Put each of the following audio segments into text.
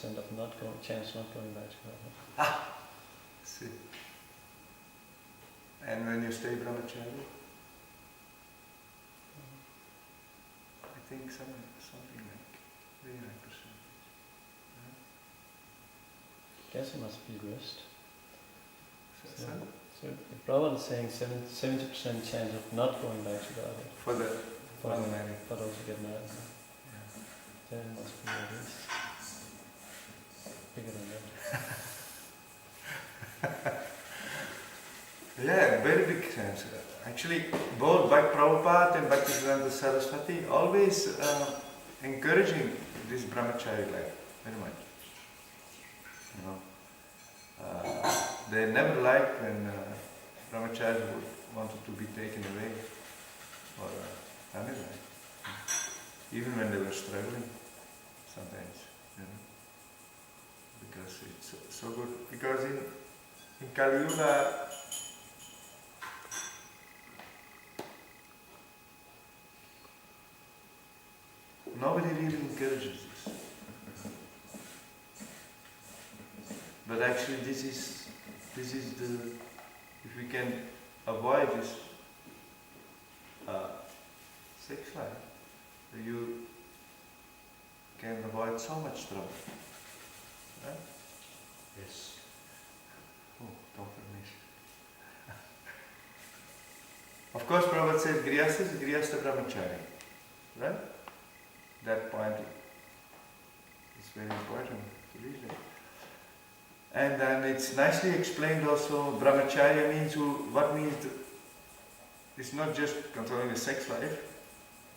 of chance not going back to Godhead. Ah, see. And when you stay brahmachari, I think something like very high percentage. I guess it must be rest. So, So the Prabhupada is saying 70% chance of not going back to Godhead. for the For unmarried. those who get married. Yeah. Then it must be at least bigger than that. Yeah, very big chance. Actually, both Bhakti Prabhupada and Bhaktisiddhanta Saraswati always encouraging this brahmachari life very much. You know, they never liked when brahmachari wanted to be taken away or family life, even when they were struggling sometimes, you know, because it's so good. Because in Kali Yuga, nobody really encourages this. But actually this is the, if we can avoid this sex life, you can avoid so much trouble. Right? Yes. Oh, confirmation. Of course, Prabhupada said Grihastha is Grihastha Brahmachari. Right? That point is very important to read it. And then it's nicely explained also, brahmacharya means it's not just controlling the sex life,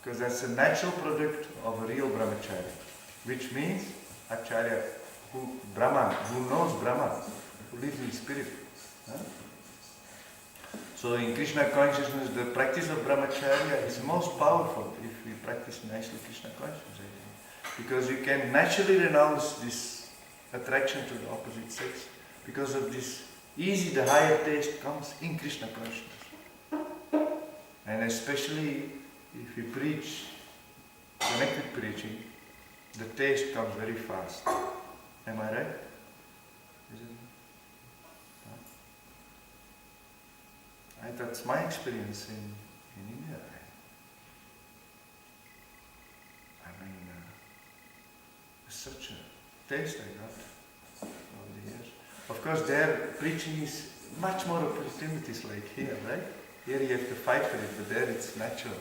because that's a natural product of a real brahmacharya, which means acharya, Brahman, who knows Brahman, who lives in spirit. Huh? So in Krishna consciousness, the practice of brahmacharya is most powerful if we practice nicely Krishna consciousness, I think. Because you can naturally renounce this attraction to the opposite sex. Because of this easy, the higher taste comes in Krishna consciousness. And especially if we preach, connected preaching, the taste comes very fast. Am I right? Is it? That's my experience in India. I mean, such a taste I got over the years. Of course, their preaching is much more opportunities like here, right? Here you have to fight for it, but there it's natural.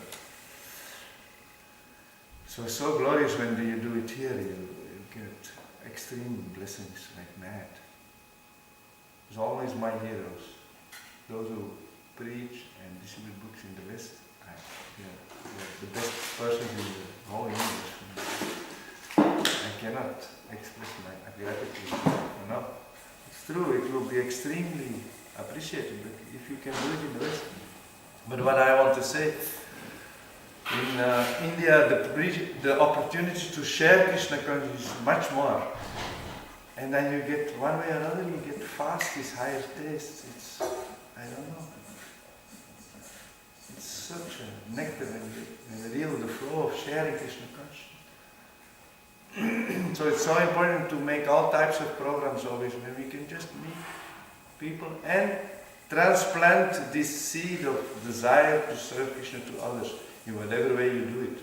So glorious when you do it here, you get extreme blessings like mad. There's always my heroes, those who preach and distribute books in the West. The best person in the whole English. I cannot express my gratitude enough. It's true, it will be extremely appreciated if you can do it in the West. But what I want to say, in India, the opportunity to share Krishna consciousness is much more. And then you get, one way or another, you get fast this higher taste. It's, I don't know. It's such a nectar when you real the flow of sharing Krishna consciousness. So it's so important to make all types of programs always where we can just meet people and transplant this seed of desire to serve Krishna to others in whatever way you do it.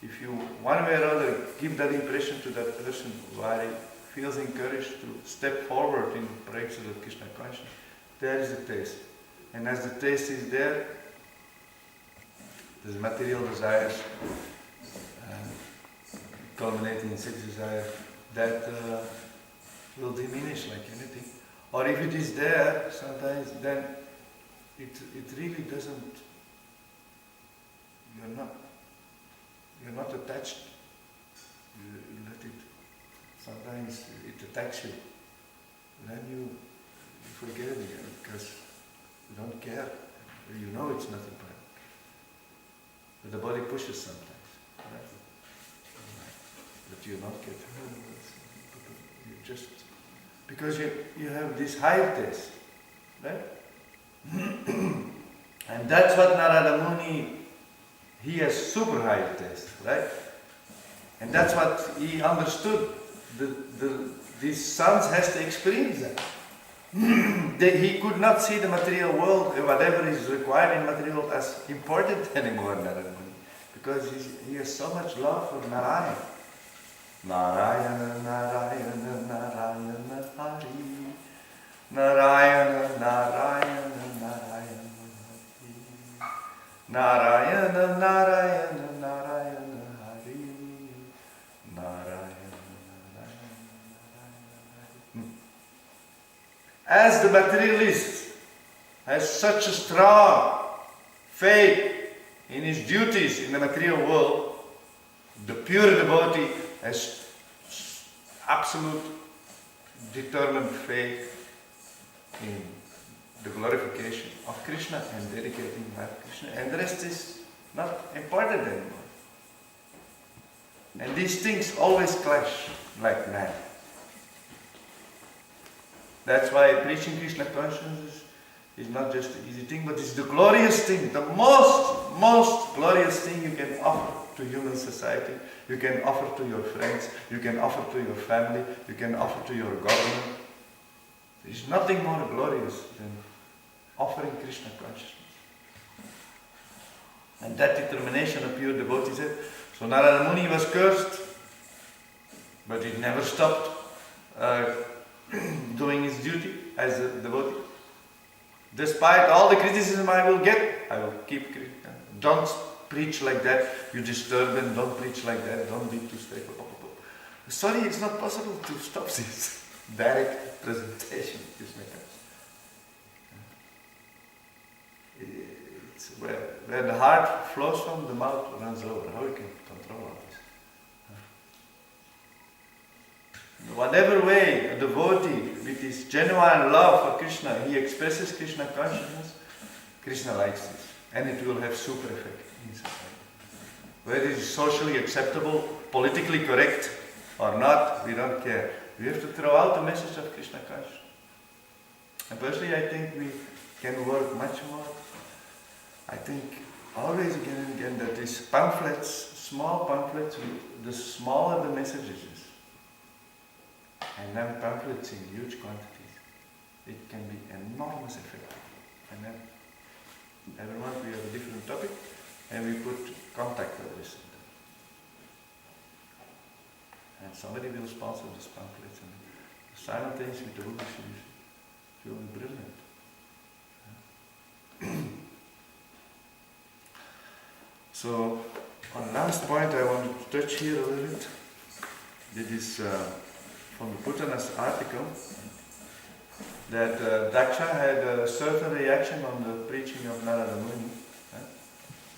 If you, one way or other, give that impression to that person why he feels encouraged to step forward in the practice of Krishna consciousness, there is the taste. And as the taste is there, there's material desires culminating in sex desire that will diminish like anything. Or if it is there, sometimes then it really doesn't, you're not attached. You let it, sometimes it attacks you. Then you forget it again because you don't care. You know it's not important. But the body pushes sometimes. Right? But you're not getting you just because you have this higher taste, right? And that's what Narada Muni, he has super high taste, right? And that's what he understood these sons has to experience that. He could not see the material world, whatever is required in material world, as important anymore, Narada Muni, because he has so much love for Narayana. Narayana, Narayana, Narayana, Hari. Narayana, Narayana, Narayana, Hari. Narayana, Narayana, Narayana, Hari. Narayana, Narayana, Narayana, Hari. As the materialist has such a strong faith in his duties in the material world, the pure devotee has absolute determined faith in the glorification of Krishna and dedicating life to Krishna, and the rest is not important anymore. And these things always clash like mad. That's why preaching Krishna consciousness is not just an easy thing, but it's the glorious thing, the most glorious thing you can offer to human society, you can offer to your friends, you can offer to your family, you can offer to your government. There is nothing more glorious than offering Krishna consciousness. And that determination of pure devotees. So Narada Muni was cursed, but he never stopped doing his duty as a devotee. Despite all the criticism I will get, I will keep criticism. Don't preach like that, you disturb them, don't preach like that, don't be too straight. Sorry, it's not possible to stop this direct presentation. It's where the heart flows from, the mouth runs over. How you can control all this? Whatever way a devotee with his genuine love for Krishna, he expresses Krishna consciousness, Krishna likes this, and it will have super effect in society. Whether it is socially acceptable, politically correct or not, we don't care. We have to throw out the message of Krishna consciousness. And personally, I think we can work much more. I think always again and again that these pamphlets, small pamphlets, the smaller the messages is, and then pamphlets in huge quantities, it can be enormous effect. And then every month we have a different topic and we put contact address in them. And somebody will sponsor these pamphlets and simultaneously with the book distribution. It will be brilliant. So, on the last point I want to touch here a little bit. This is from the Putana's article that Daksha had a certain reaction on the preaching of Narada Muni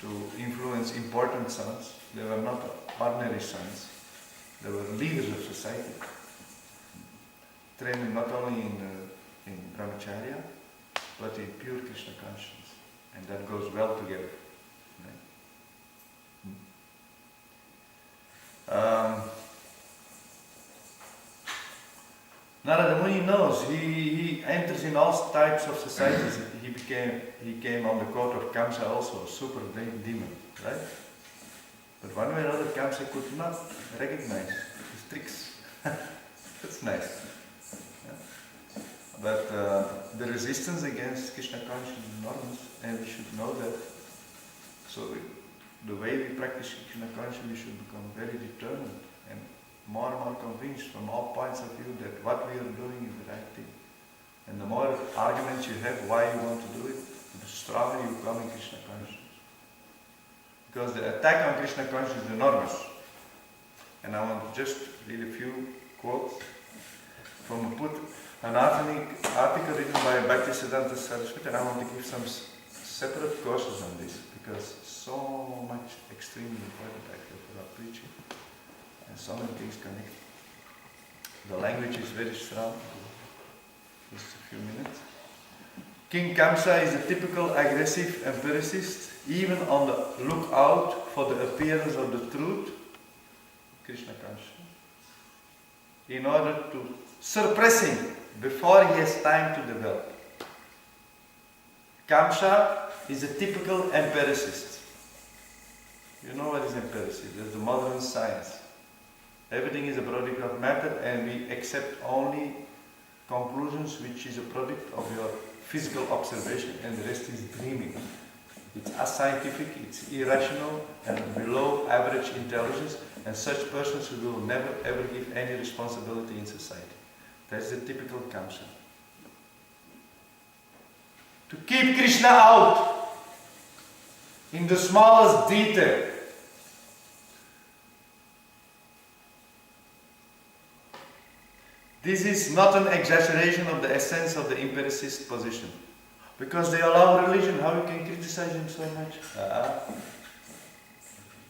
to influence important sons. They were not ordinary sons, they were leaders of society, trained not only in brahmacharya, but in pure Krishna consciousness, and that goes well together. Narada Muni knows, he enters in all types of societies. He came on the court of Kamsa also, a super demon, right? But one way or another Kamsa could not recognize his tricks. That's nice. Yeah? But the resistance against Krishna consciousness is enormous, and we should know that. So the way we practice Krishna consciousness, we should become very determined and more convinced from all points of view that what we are doing is the right thing. And the more arguments you have why you want to do it, the stronger you become in Krishna consciousness. Because the attack on Krishna consciousness is enormous. And I want to just read a few quotes from an article written by Bhaktisiddhanta Saraswati, and I want to give some separate courses on this, because so much extremely important actually for our preaching. And so many things connected. The language is very strong. Just a few minutes. King Kamsa is a typical aggressive empiricist, even on the lookout for the appearance of the truth, Krishna consciousness, in order to suppress him before he has time to develop. Kamsa is a typical empiricist. You know what is empiricism? It's the modern science. Everything is a product of matter, and we accept only conclusions which is a product of your physical observation, and the rest is dreaming. It's unscientific, it's irrational, and below average intelligence, and such persons who will never ever give any responsibility in society. That's the typical Kamsa. To keep Krishna out in the smallest detail. This is not an exaggeration of the essence of the empiricist position. Because they allow religion, how you can criticize him so much?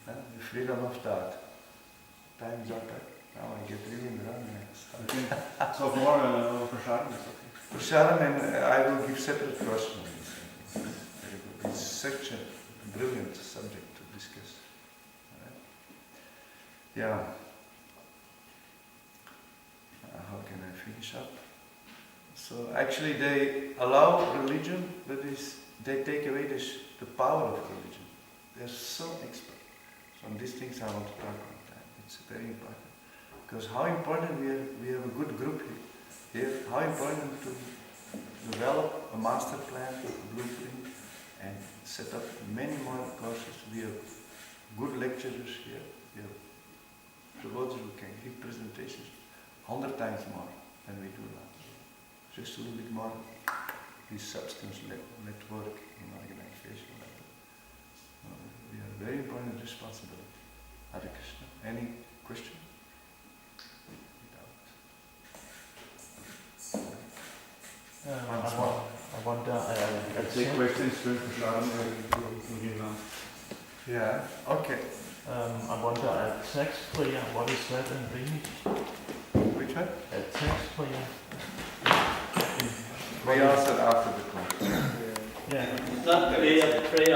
The freedom of thought. Time is up. Now I get really in the wrong next. So more for Sharon is okay. For Sharon, and I will give separate questions. It's such a brilliant subject to discuss. Right? Yeah. How can I finish up? So actually they allow religion, but they take away the power of religion. They're so expert. So on these things I want to talk about that. It's very important. Because how important we have a good group here. How important to develop a master plan, a blueprint, and set up many more courses. We have good lecturers here. We have devotees who can give presentations 100 times more than we do now. Just a little bit more this substance network in organization. We have a very important responsibility. Hare Krishna. Any question? I wonder. I take questions for Sharon and Yeah, okay. I wonder a text prayer. What is that in Danish? Which one? A text prayer. We answered after the call. Yeah. Not prayer, prayer.